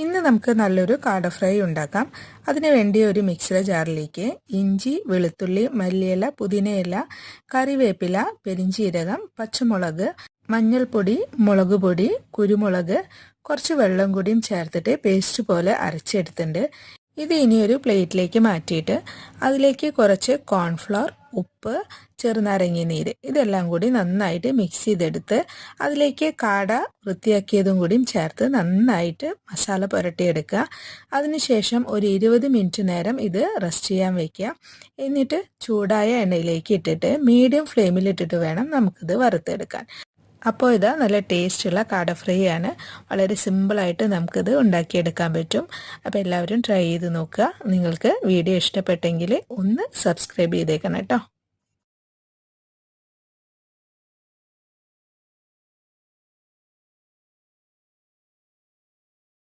ഇന്ന് നമുക്ക് നല്ലൊരു കാട ഫ്രൈ ഉണ്ടാക്കാം. അതിനു വേണ്ടി ഒരു മിക്സിയുടെ ജാറിലേക്ക് ഇഞ്ചി, വെളുത്തുള്ളി, മല്ലിയില, പുതിനയില, കറിവേപ്പില, പെരിഞ്ചീരകം, പച്ചമുളക്, മഞ്ഞൾപ്പൊടി, മുളക് പൊടി, കുരുമുളക്, കുറച്ച് വെള്ളം കൂടിയും ചേർത്തിട്ട് പേസ്റ്റ് പോലെ അരച്ചെടുത്തിട്ടുണ്ട്. ഇത് ഇനി ഒരു പ്ലേറ്റിലേക്ക് മാറ്റിയിട്ട് അതിലേക്ക് കുറച്ച് കോൺഫ്ലവർ, ഉപ്പ്, ചെറുനാരങ്ങ നീര് ഇതെല്ലാം കൂടി നന്നായിട്ട് മിക്സ് ചെയ്തെടുത്ത് അതിലേക്ക് കാട വൃത്തിയാക്കിയതും കൂടിയും ചേർത്ത് നന്നായിട്ട് മസാല പുരട്ടിയെടുക്കുക. അതിനുശേഷം ഒരു 20 മിനിറ്റ് നേരം ഇത് റെസ്റ്റ് ചെയ്യാൻ വയ്ക്കുക. എന്നിട്ട് ചൂടായ എണ്ണയിലേക്ക് ഇട്ടിട്ട് മീഡിയം ഫ്ലെയിമിലിട്ടിട്ട് വേണം നമുക്കിത് വറുത്തെടുക്കാൻ. അപ്പോൾ ഇതാ നല്ല ടേസ്റ്റുള്ള കാട ഫ്രൈ ആണ്. വളരെ സിമ്പിളായിട്ട് നമുക്കിത് ഉണ്ടാക്കിയെടുക്കാൻ പറ്റും. അപ്പോൾ എല്ലാവരും ട്രൈ ചെയ്ത് നോക്കുക. നിങ്ങൾക്ക് വീഡിയോ ഇഷ്ടപ്പെട്ടെങ്കിൽ ഒന്ന് സബ്സ്ക്രൈബ് ചെയ്തേക്കണം കേട്ടോ.